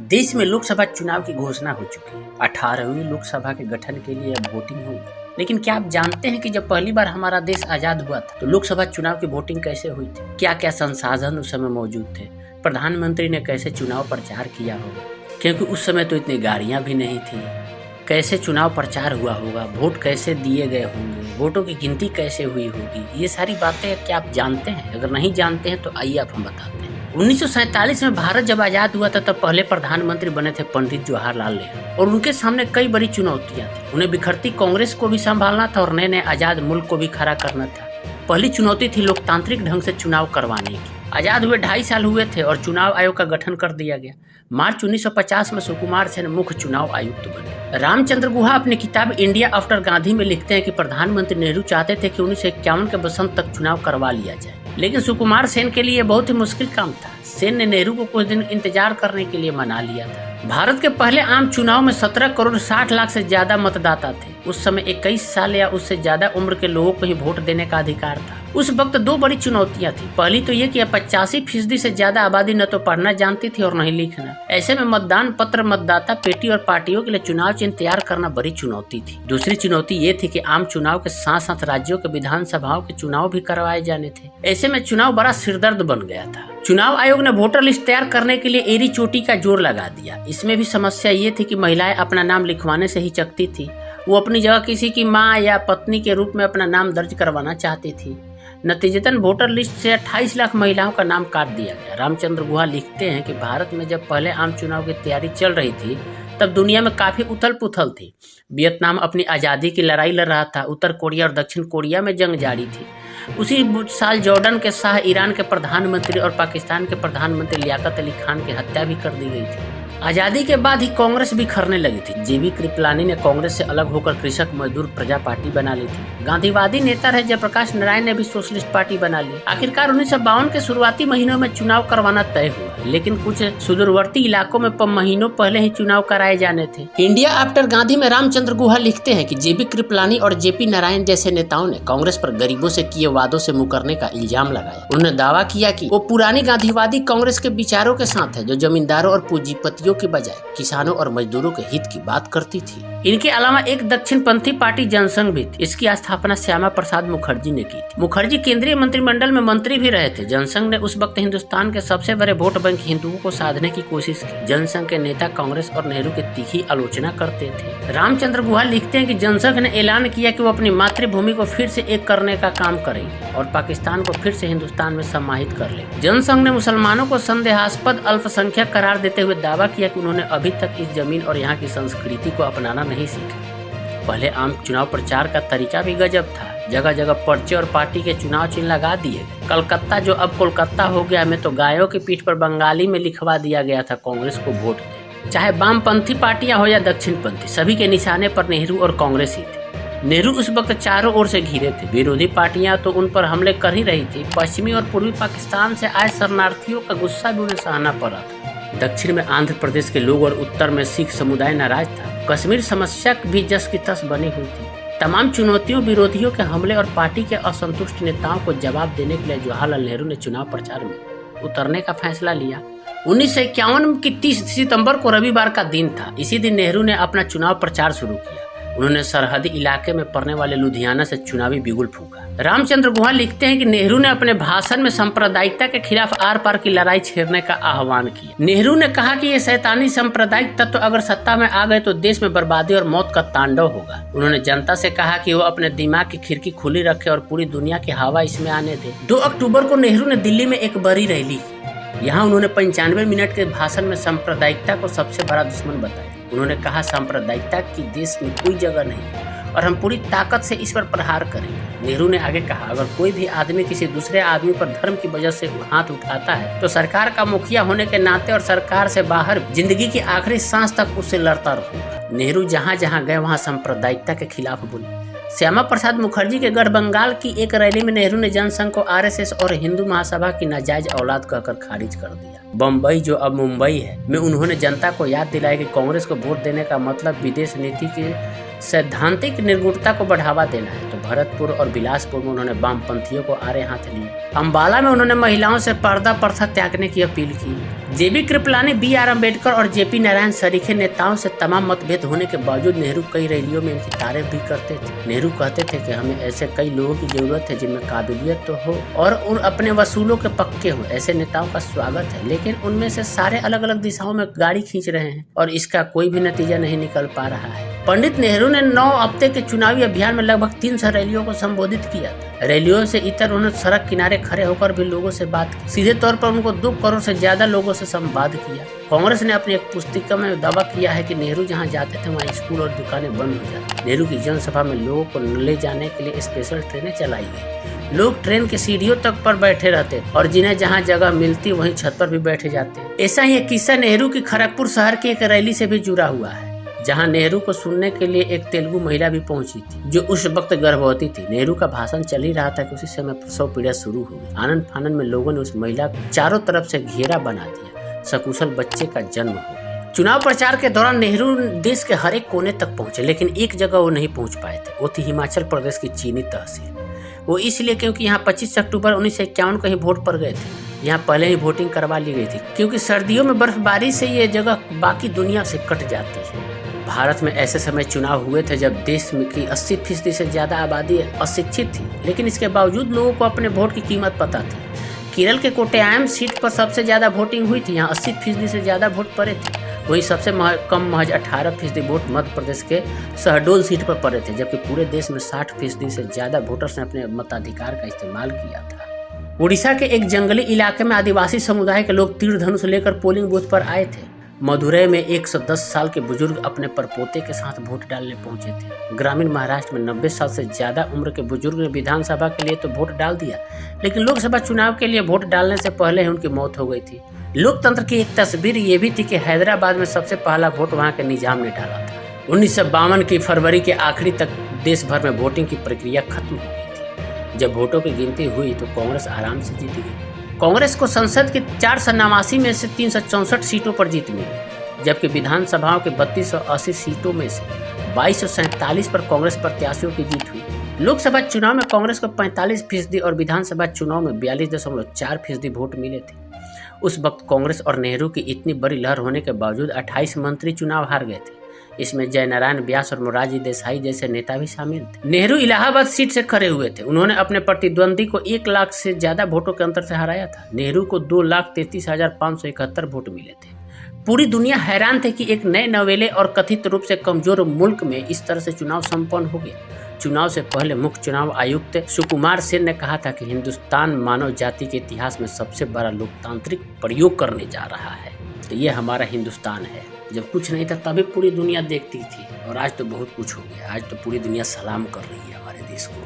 देश में लोकसभा चुनाव की घोषणा हो चुकी है। 18वीं लोकसभा के गठन के लिए अब वोटिंग होगी। लेकिन क्या आप जानते हैं कि जब पहली बार हमारा देश आजाद हुआ था तो लोकसभा चुनाव की वोटिंग कैसे हुई थी? क्या क्या संसाधन उस समय मौजूद थे? प्रधानमंत्री ने कैसे चुनाव प्रचार किया होगा, क्योंकि उस समय तो इतनी गाड़ियां भी नहीं थी। कैसे चुनाव प्रचार हुआ होगा, वोट कैसे दिए गए होंगे, वोटों की गिनती कैसे हुई होगी, ये सारी बातें क्या आप जानते हैं? अगर नहीं जानते हैं तो आइए आप हम बताते हैं। 1947 में भारत जब आजाद हुआ था तब पहले प्रधानमंत्री बने थे पंडित जवाहरलाल नेहरू, और उनके सामने कई बड़ी चुनौतियां थी। उन्हें बिखरती कांग्रेस को भी संभालना था और नए नए आजाद मुल्क को भी खड़ा करना था। पहली चुनौती थी लोकतांत्रिक ढंग से चुनाव करवाने की। आजाद हुए 2.5 साल हुए थे और चुनाव आयोग का गठन कर दिया गया। मार्च 1950 में सुकुमार सेन मुख्य चुनाव आयुक्त बने। रामचंद्र गुहा अपनी किताब इंडिया आफ्टर गांधी में लिखते हैं कि प्रधानमंत्री नेहरू चाहते थे कि 1951 के बसंत तक चुनाव करवा लिया जाए, लेकिन सुकुमार सेन के लिए बहुत ही मुश्किल काम था। सेन ने नेहरू को कुछ दिन इंतजार करने के लिए मना लिया था। भारत के पहले आम चुनाव में 17 करोड़ 60 लाख से ज्यादा मतदाता थे। उस समय 21 साल या उससे ज्यादा उम्र के लोगों को ही वोट देने का अधिकार था। उस वक्त 2 बड़ी चुनौतियां थी। पहली तो ये कि 85% से ज्यादा आबादी न तो पढ़ना जानती थी और न ही लिखना। ऐसे में मतदान पत्र, मतदाता पेटी और पार्टियों के लिए चुनाव चिन्ह तैयार करना बड़ी चुनौती थी। दूसरी चुनौती ये थी कि आम चुनाव के साथ साथ राज्यों के विधानसभाओं के चुनाव भी करवाए जाने थे। ऐसे में चुनाव बड़ा सिरदर्द बन गया था। चुनाव आयोग ने वोटर लिस्ट तैयार करने के लिए एड़ी चोटी का जोर लगा दिया। इसमें भी समस्या ये थी कि महिलाएं अपना नाम लिखवाने से हिचकती थी। वो अपनी जगह किसी की मां या पत्नी के रूप में अपना नाम दर्ज करवाना चाहती थी। नतीजतन वोटर लिस्ट से 28 लाख महिलाओं का नाम काट दिया गया। रामचंद्र गुहा लिखते हैं कि भारत में जब पहले आम चुनाव की तैयारी चल रही थी तब दुनिया में काफी उथल पुथल थी। वियतनाम अपनी आज़ादी की लड़ाई लड़ रहा था। उत्तर कोरिया और दक्षिण कोरिया में जंग जारी थी। उसी साल जॉर्डन के शाह, ईरान के प्रधानमंत्री और पाकिस्तान के प्रधानमंत्री लियाकत अली खान की हत्या भी कर दी गई थी। आजादी के बाद ही कांग्रेस भी खरने लगी थी। जेबी कृपलानी ने कांग्रेस से अलग होकर कृषक मजदूर प्रजा पार्टी बना ली थी। गांधीवादी नेता रहे जयप्रकाश नारायण ने भी सोशलिस्ट पार्टी बना ली। आखिरकार 1952 के शुरुआती महीनों में चुनाव करवाना तय हुआ, लेकिन कुछ सुदूरवर्ती इलाकों में महीनों पहले ही चुनाव कराए जाने थे। इंडिया आफ्टर गांधी में रामचंद्र गुहा लिखते हैं कि जेबी कृपलानी और जेपी नारायण जैसे नेताओं ने कांग्रेस पर गरीबों से किए वादों से मुकरने का इल्जाम लगाया। उन्होंने दावा किया कि वो पुरानी गांधीवादी कांग्रेस के विचारों के साथ है, जो जमींदारों और पूंजीपतियों के बजाय किसानों और मजदूरों के हित की बात करती थी। इनके अलावा एक दक्षिणपंथी पार्टी जनसंघ भी थी। इसकी स्थापना श्यामा प्रसाद मुखर्जी ने की थी। मुखर्जी केंद्रीय मंत्रिमंडल में मंत्री भी रहे थे। जनसंघ ने उस वक्त हिंदुस्तान के सबसे बड़े वोट बैंक हिंदुओं को साधने की कोशिश की। जनसंघ के नेता कांग्रेस और नेहरू की तीखी आलोचना करते थे। रामचंद्र गुहा लिखते हैं कि जनसंघ ने ऐलान किया कि वो अपनी मातृभूमि को फिर से एक करने का काम करेंगे और पाकिस्तान को फिर से हिंदुस्तान में समाहित कर लेंगे। जनसंघ ने मुसलमानों को संदेहास्पद अल्पसंख्यक करार देते हुए दावा किया कि उन्होंने अभी तक इस जमीन और यहाँ की संस्कृति को अपनाना नहीं सीखा। पहले आम चुनाव प्रचार का तरीका भी गजब था। जगह जगह पर्चे और पार्टी के चुनाव चिन्ह लगा दिए गए। कलकत्ता, जो अब कोलकाता हो गया, में तो गायों की पीठ पर बंगाली में लिखवा दिया गया था, कांग्रेस को वोट दे। चाहे वामपंथी पार्टियां हो या दक्षिणपंथी, सभी के निशाने पर नेहरू और कांग्रेस ही थे। नेहरू उस वक्त चारों ओर से घिरे थे। विरोधी पार्टियां तो उन पर हमले कर ही रही थी। पश्चिमी और पूर्वी पाकिस्तान से आए शरणार्थियों का गुस्सा भी उन्हें सहना पड़ा था। दक्षिण में आंध्र प्रदेश के लोग और उत्तर में सिख समुदाय नाराज था। कश्मीर समस्या भी जस की तस बनी हुई थी। तमाम चुनौतियों, विरोधियों के हमले और पार्टी के असंतुष्ट नेताओं को जवाब देने के लिए जवाहरलाल नेहरू ने चुनाव प्रचार में उतरने का फैसला लिया। 1951 की 30 सितंबर को रविवार का दिन था। इसी दिन नेहरू ने अपना चुनाव प्रचार शुरू किया। उन्होंने सरहदी इलाके में पड़ने वाले लुधियाना से चुनावी बिगुल फूंका। रामचंद्र गुहा लिखते हैं कि नेहरू ने अपने भाषण में सांप्रदायिकता के खिलाफ आर पार की लड़ाई छेड़ने का आह्वान किया। नेहरू ने कहा कि ये शैतानी सांप्रदायिक तत्व अगर सत्ता में आ गए तो देश में बर्बादी और मौत का तांडव होगा। उन्होंने जनता से कहा कि वो अपने दिमाग की खिड़की खुली रखे और पूरी दुनिया की हवा इसमें आने दे। 2 अक्टूबर को नेहरू ने दिल्ली में एक बड़ी रैली की। यहाँ उन्होंने 95 मिनट के भाषण में सांप्रदायिकता को सबसे बड़ा दुश्मन बताया। उन्होंने कहा, सांप्रदायिकता की देश में कोई जगह नहीं है और हम पूरी ताकत से इस पर प्रहार करेंगे। नेहरू ने आगे कहा, अगर कोई भी आदमी किसी दूसरे आदमी पर धर्म की वजह से हाथ उठाता है तो सरकार का मुखिया होने के नाते और सरकार से बाहर जिंदगी की आखिरी सांस तक उससे लड़ता रहूंगा। नेहरू जहाँ जहाँ गए वहाँ सांप्रदायिकता के खिलाफ बोले। श्यामा प्रसाद मुखर्जी के गढ़ बंगाल की एक रैली में नेहरू ने जनसंघ को आरएसएस और हिंदू महासभा की नाजायज औलाद कहकर खारिज कर दिया। बम्बई, जो अब मुंबई है, में उन्होंने जनता को याद दिलाया कि कांग्रेस को वोट देने का मतलब विदेश नीति की सैद्धांतिक निर्गुणता को बढ़ावा देना है। तो भरतपुर और बिलासपुर में उन्होंने वामपंथियों को आड़े हाथ लिए। अम्बाला में उन्होंने महिलाओं से पर्दा प्रथा त्यागने की अपील की। जेबी कृपलानी, B.R. अम्बेडकर और JP नारायण सरीखे नेताओं से तमाम मतभेद होने के बावजूद नेहरू कई रैलियों में इनकी तारीफ भी करते थे। नेहरू कहते थे कि हमें ऐसे कई लोगों की जरूरत है जिनमें काबिलियत तो हो और उन अपने वसूलों के पक्के हो। ऐसे नेताओं का स्वागत है, लेकिन उनमें से सारे अलग अलग दिशाओं में गाड़ी खींच रहे हैं और इसका कोई भी नतीजा नहीं निकल पा रहा है। पंडित नेहरू ने 9 हफ्ते के चुनावी अभियान में लगभग 300 रैलियों को संबोधित किया था। रैलियों से इतर उन्होंने सड़क किनारे खड़े होकर भी लोगों से बात की। सीधे तौर पर उनको 2 करोड़ से ज्यादा लोगों से संवाद किया। कांग्रेस ने अपनी एक पुस्तिका में दावा किया है कि नेहरू जहां जाते थे वहां स्कूल और दुकानें बंद हो जाती। नेहरू की जनसभा में लोगों को ले जाने के लिए स्पेशल ट्रेनें चलाई गई। लोग ट्रेन के सीढ़ियों तक पर बैठे रहते और जिन्हें जहां जगह मिलती वहीं छत पर भी बैठे जाते। ऐसा ही एक किस्सा नेहरू की खड़गपुर शहर की एक रैली से भी जुड़ा हुआ है, जहां नेहरू को सुनने के लिए एक तेलुगु महिला भी पहुंची थी जो उस वक्त गर्भवती थी। नेहरू का भाषण चल ही रहा था कि उसी समय प्रसव पीड़ा शुरू हो गई। आनंद फानन में लोगों ने उस महिला को चारों तरफ से घेरा बना दिया। सकुशल बच्चे का जन्म हो गया। चुनाव प्रचार के दौरान नेहरू देश के हर एक कोने तक पहुंचे, लेकिन एक जगह वो नहीं पहुंच पाए थे। वो थी हिमाचल प्रदेश की चीनी तहसील। वो इसलिए क्योंकि यहाँ 25 अक्टूबर 1951 को ही वोट पड़ गए थे। यहाँ पहले ही वोटिंग करवा ली गई थी, क्योंकि सर्दियों में बर्फबारी से ये जगह बाकी दुनिया से कट जाती है। भारत में ऐसे समय चुनाव हुए थे जब देश में की 80% से ज्यादा आबादी अशिक्षित थी, लेकिन इसके बावजूद लोगों को अपने वोट की कीमत पता थी। केरल के कोट्टायम सीट पर सबसे ज्यादा वोटिंग हुई थी, यहाँ 80% से ज्यादा वोट पड़े थे। वहीं सबसे कम महज 18% वोट मध्य प्रदेश के शहडोल सीट पर पड़े थे, जबकि पूरे देश में 60% से ज्यादा वोटर्स ने अपने मताधिकार का इस्तेमाल किया था। उड़ीसा के एक जंगली इलाके में आदिवासी समुदाय के लोग तीर धनुष लेकर पोलिंग बूथ पर आए थे। मदुरै में 110 साल के बुजुर्ग अपने परपोते के साथ वोट डालने पहुंचे थे। ग्रामीण महाराष्ट्र में 90 साल से ज्यादा उम्र के बुजुर्ग ने विधानसभा के लिए तो वोट डाल दिया, लेकिन लोकसभा चुनाव के लिए वोट डालने से पहले ही उनकी मौत हो गई थी। लोकतंत्र की एक तस्वीर ये भी थी कि हैदराबाद में सबसे पहला वोट वहां के निजाम ने डाला था। 1952 की फरवरी के आखिरी तक देश भर में वोटिंग की प्रक्रिया खत्म हो गई थी। जब वोटों की गिनती हुई तो कांग्रेस आराम से जीत गई। कांग्रेस को संसद की 489 में से 364 सीटों पर जीत मिली, जबकि विधानसभाओं के 3280 सीटों में से 2247 पर कांग्रेस प्रत्याशियों की जीत हुई। लोकसभा चुनाव में कांग्रेस को 45% और विधानसभा चुनाव में 42.4% वोट मिले थे। उस वक्त कांग्रेस और नेहरू की इतनी बड़ी लहर होने के बावजूद 28 मंत्री चुनाव हार गए थे। इसमें जयनारायण व्यास और मोरारजी देसाई जैसे नेता भी शामिल थे। नेहरू इलाहाबाद सीट से खड़े हुए थे। उन्होंने अपने प्रतिद्वंदी को 1 लाख से ज्यादा वोटों के अंतर से हराया था। नेहरू को 2,33,571 वोट मिले थे। पूरी दुनिया हैरान थे कि एक नए नवेले और कथित रूप से कमजोर मुल्क में इस तरह से चुनाव संपन्न हो गया। चुनाव से पहले मुख्य चुनाव आयुक्त सुकुमार सेन ने कहा था कि हिंदुस्तान मानव जाति के इतिहास में सबसे बड़ा लोकतांत्रिक प्रयोग करने जा रहा है। तो ये हमारा हिंदुस्तान है। जब कुछ नहीं था तभी पूरी दुनिया देखती थी, और आज तो बहुत कुछ हो गया। आज तो पूरी दुनिया सलाम कर रही है हमारे देश को।